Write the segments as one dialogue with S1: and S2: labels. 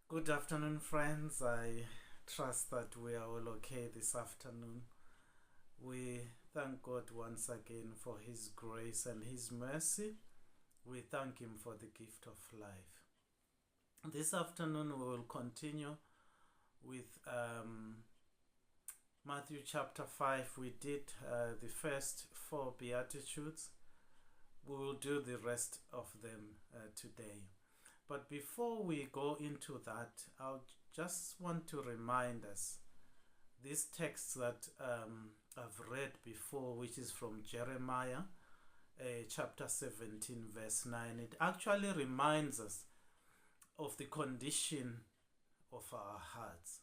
S1: Good afternoon, friends. I trust that we are all okay this afternoon. We thank God once again for His grace and His mercy. We thank Him for the gift of life. This afternoon, we will continue with Matthew chapter 5. We did the first four Beatitudes. We will do the rest of them today. But before we go into that, I'll just want to remind us this text that I've read before, which is from Jeremiah chapter 17 verse 9. It actually reminds us of the condition of our hearts.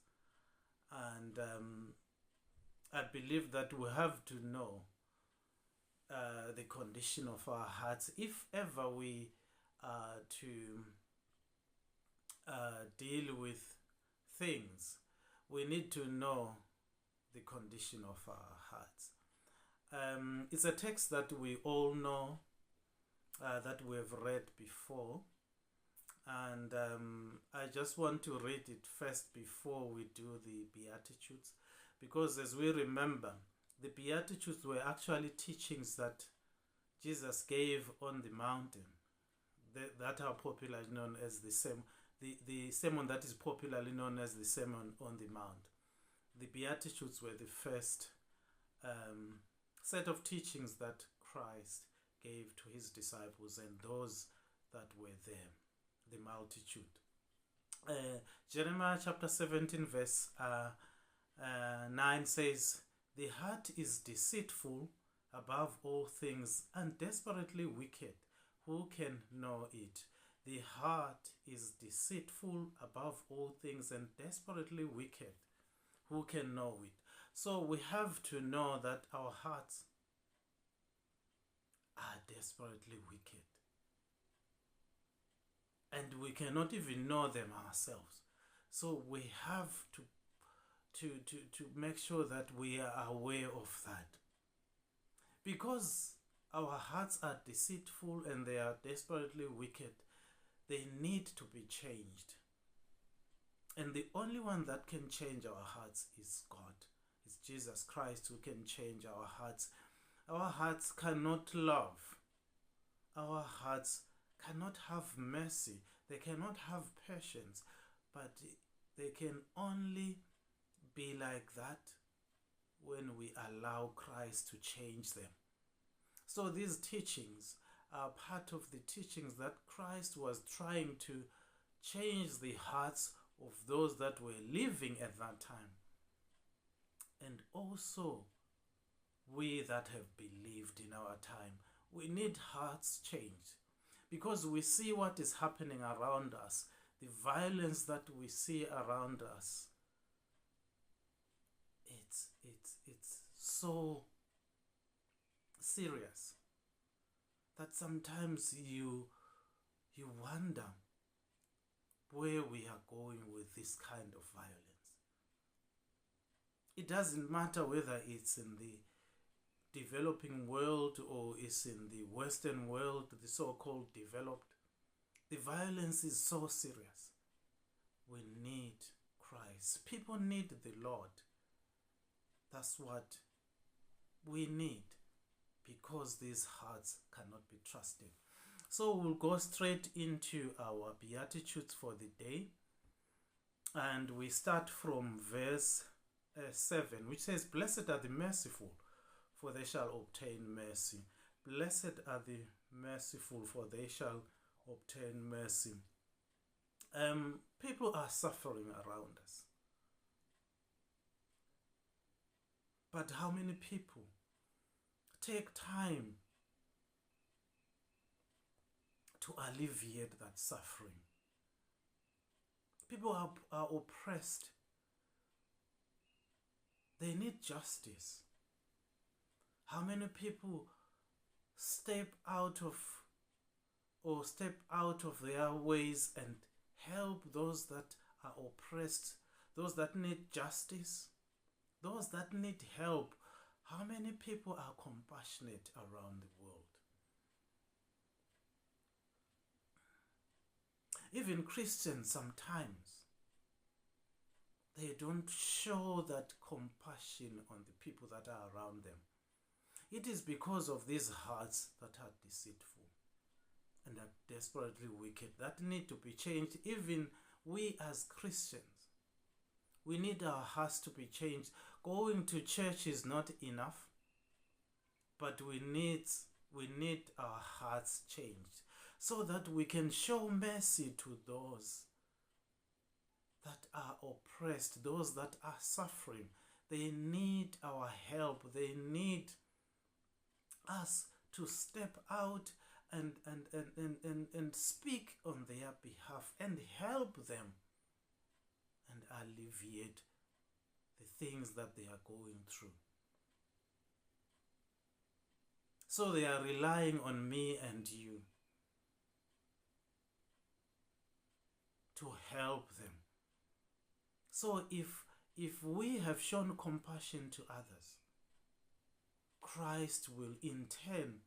S1: And I believe that we have to know the condition of our hearts if ever we are to deal with things. We need to know the condition of our hearts. It's a text that we all know, that we have read before, and I just want to read it first before we do the Beatitudes, because as we remember, the Beatitudes were actually teachings that Jesus gave on the mountain that are popularly known as the sermon that is popularly known as the Sermon on the Mount. The Beatitudes were the first set of teachings that Christ gave to his disciples and those that were there, the multitude. Jeremiah chapter 17 verse 9 says, "The heart is deceitful above all things and desperately wicked. Who can know it?" The heart is deceitful above all things and desperately wicked. Who can know it? So we have to know that our hearts are desperately wicked. And we cannot even know them ourselves. So we have to make sure that we are aware of that. Because our hearts are deceitful and they are desperately wicked, they need to be changed. And the only one that can change our hearts is God. It's Jesus Christ who can change our hearts. Our hearts cannot love. Our hearts cannot have mercy. They cannot have patience. But they can only be like that when we allow Christ to change them. So these teachings are part of the teachings that Christ was trying to change the hearts of those that were living at that time. And also, we that have believed in our time, we need hearts changed. Because we see what is happening around us, the violence that we see around us. It's so serious that sometimes you wonder where we are going with this kind of violence. It doesn't matter whether it's in the developing world or it's in the Western world, the so-called developed. The violence is so serious. We need Christ. People need the Lord. That's what we need, because these hearts cannot be trusted. So we'll go straight into our Beatitudes for the day. And we start from verse 7, which says, "Blessed are the merciful, for they shall obtain mercy. Blessed are the merciful, for they shall obtain mercy." People are suffering around us. But how many people take time to alleviate that suffering? People are oppressed. They need justice. How many people step out of their ways and help those that are oppressed, those that need justice, those that need help? How many people are compassionate around the world? Even Christians sometimes they don't show that compassion on the people that are around them. It is because of these hearts that are deceitful and are desperately wicked that need to be changed. Even we as Christians, we need our hearts to be changed. Going to church is not enough, but we need our hearts changed so that we can show mercy to those that are oppressed, those that are suffering. They need our help. They need us to step out and speak on their behalf and help them and alleviate the things that they are going through. So they are relying on me and you to help them. So if we have shown compassion to others, Christ will in turn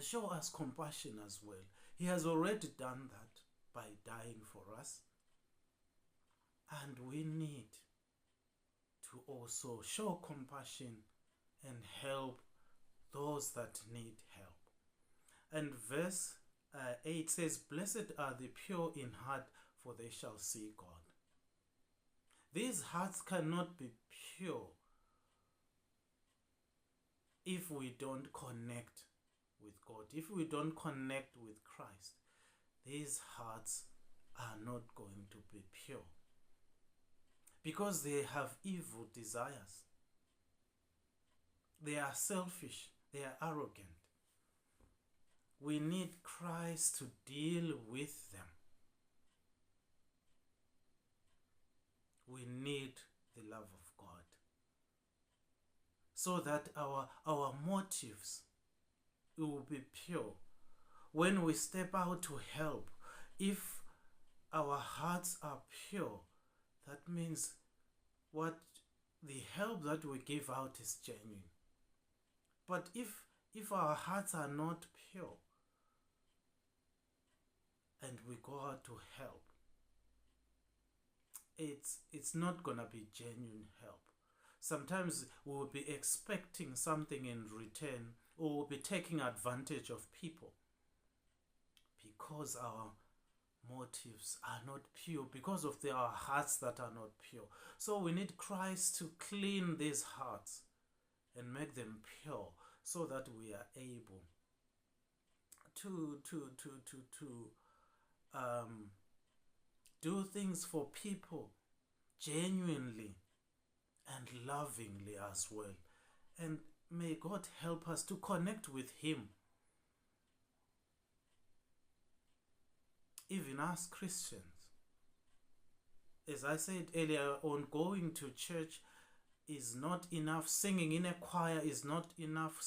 S1: show us compassion as well. He has already done that by dying for us. And we need to also show compassion and help those that need help. And verse 8 says, "Blessed are the pure in heart, for they shall see God." These hearts cannot be pure if we don't connect with God, if we don't connect with Christ. These hearts are not going to be pure because they have evil desires. They are selfish, they are arrogant. We need Christ to deal with them. We need the love of God so that our motives will be pure. When we step out to help, if our hearts are pure, that means what the help that we give out is genuine. But if our hearts are not pure and we go out to help, it's not gonna be genuine help. Sometimes we will be expecting something in return, or we'll be taking advantage of people because our motives are not pure, because of our hearts that are not pure. So we need Christ to clean these hearts and make them pure so that we are able to do things for people genuinely and lovingly as well. And may God help us to connect with Him. Even as Christians, as I said earlier on, going to church is not enough. Singing in a choir is not enough.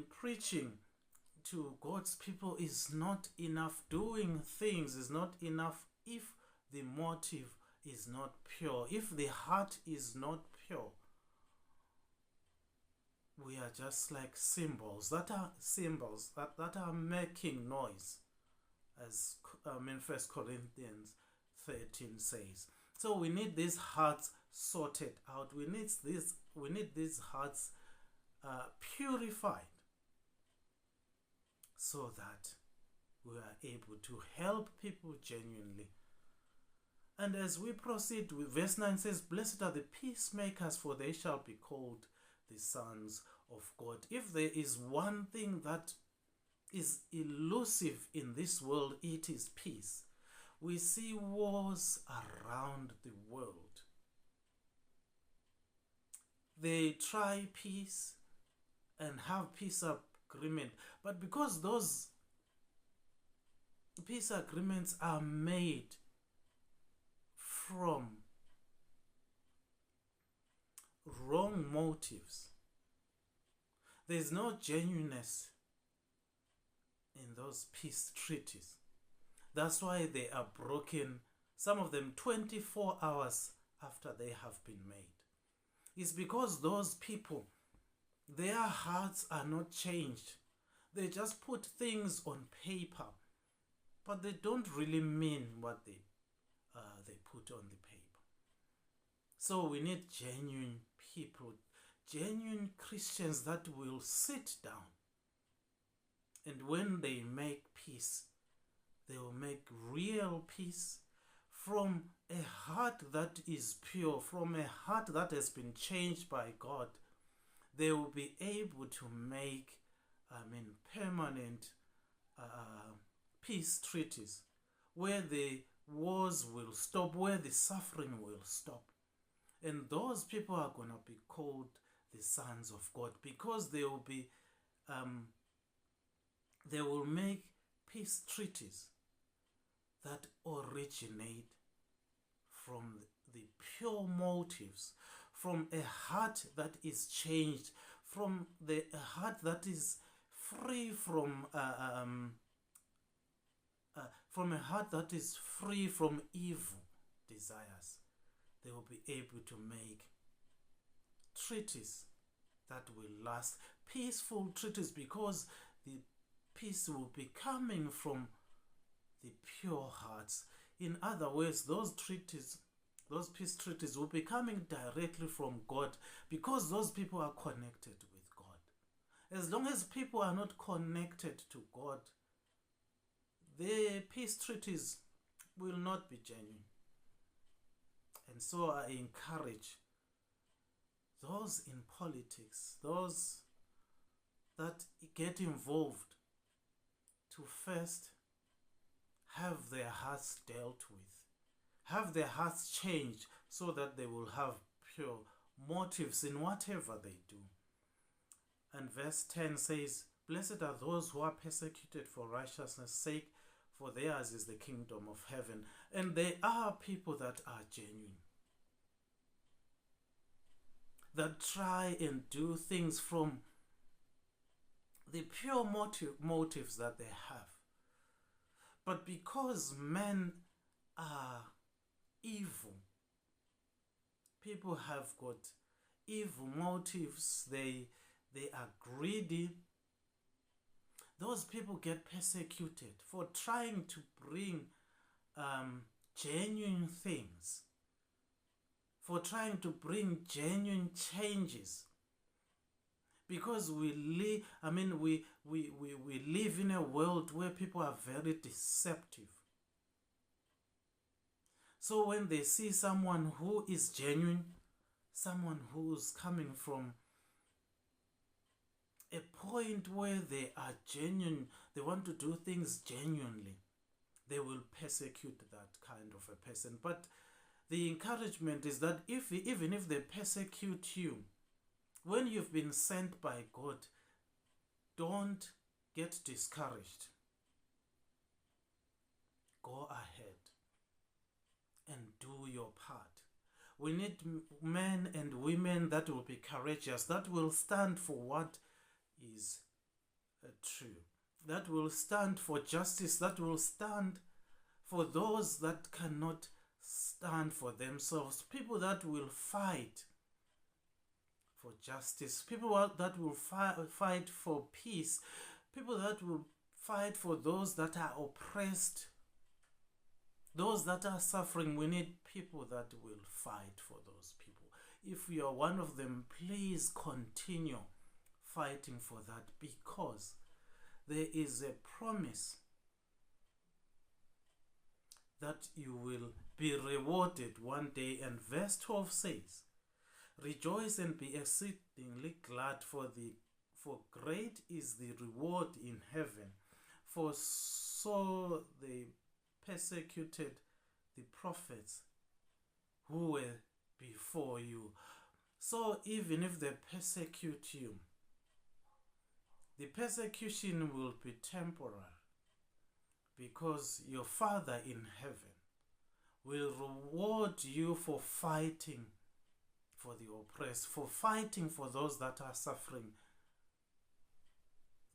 S1: Preaching to God's people is not enough. Doing things is not enough if the motive is not pure. If the heart is not pure, we are just like cymbals that are making noise, as 1 Corinthians 13 says. So we need these hearts sorted out. We need these hearts purified so that we are able to help people genuinely. And as we proceed with verse 9 says, "Blessed are the peacemakers, for they shall be called the sons of God." If there is one thing that is elusive in this world, it is peace. We see wars around the world. They try peace and have peace agreement, but because those peace agreements are made from wrong motives, there's no genuineness in those peace treaties. That's why they are broken, some of them 24 hours after they have been made. It's because those people, their hearts are not changed. They just put things on paper but they don't really mean what they put on the paper. So we need genuine people, genuine Christians that will sit down, and when they make peace, they will make real peace from a heart that is pure, from a heart that has been changed by God. They will be able to make, permanent peace treaties where the wars will stop, where the suffering will stop. And those people are going to be called the sons of God, because they will be, they will make peace treaties that originate from the pure motives, from a heart that is changed, from the heart that is free from a heart that is free from evil desires. They will be able to make treaties that will last, peaceful treaties, because the peace will be coming from the pure hearts. In other words, those peace treaties will be coming directly from God, because those people are connected with God. As long as people are not connected to God, the peace treaties will not be genuine. And so I encourage those in politics, those that get involved, to first have their hearts dealt with, have their hearts changed, so that they will have pure motives in whatever they do. And verse 10 says, "Blessed are those who are persecuted for righteousness' sake, for theirs is the kingdom of heaven." And there are people that are genuine, that try and do things from the pure motives that they have. But because men are evil, people have got evil motives, they are greedy, those people get persecuted for trying to bring genuine things, for trying to bring genuine changes. Because we live in a world where people are very deceptive. So when they see someone who is genuine, someone who's coming from a point where they are genuine, they want to do things genuinely, they will persecute that kind of a person. But the encouragement is that even if they persecute you, when you've been sent by God, don't get discouraged. Go ahead and do your part. We need men and women that will be courageous, that will stand for what is true, that will stand for justice, that will stand for those that cannot stand for themselves, people that will fight for justice, people that will fight for peace, people that will fight for those that are oppressed, those that are suffering. We need people that will fight for those people. If you are one of them, please continue fighting for that, because there is a promise that you will be rewarded one day. And verse 12 says, "Rejoice and be exceedingly glad, for great is the reward in heaven. For so they persecuted the prophets who were before you." So even if they persecute you, the persecution will be temporary, because your Father in heaven will reward you for fighting for the oppressed, for fighting for those that are suffering.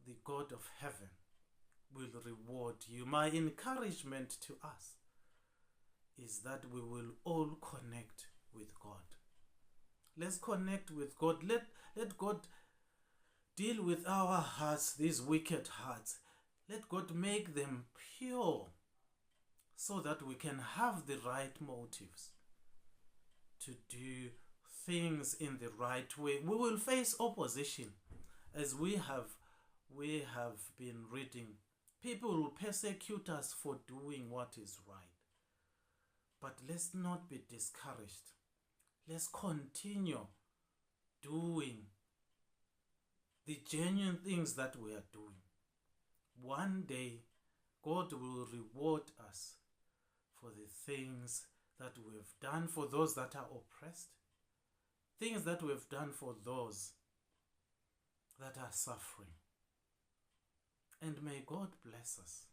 S1: The God of heaven will reward you. My encouragement to us is that we will all connect with God. Let's connect with God. Let God deal with our hearts, these wicked hearts. Let God make them pure so that we can have the right motives to do things in the right way. We will face opposition, as we have been reading. People will persecute us for doing what is right. But let's not be discouraged. Let's continue doing the genuine things that we are doing. One day, God will reward us for the things that we have done for those that are oppressed, things that we have done for those that are suffering. And may God bless us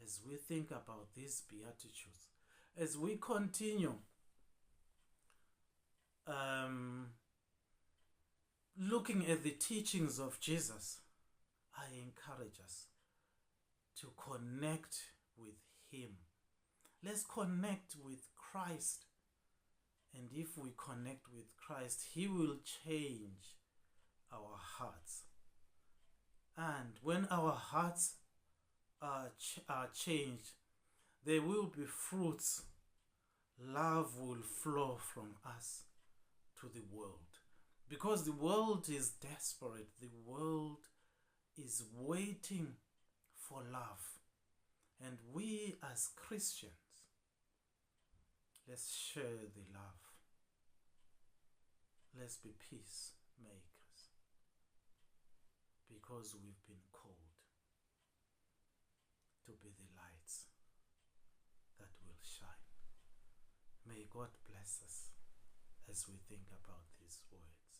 S1: as we think about these Beatitudes, as we continue looking at the teachings of Jesus. I encourage us to connect with Him. Let's connect with Christ. And if we connect with Christ, He will change our hearts. And when our hearts are changed, there will be fruits. Love will flow from us to the world. Because the world is desperate. The world is waiting for love. And we as Christians, let's share the love. Let's be peacemakers. Because we've been called to be the lights that will shine. May God bless us as we think about these words.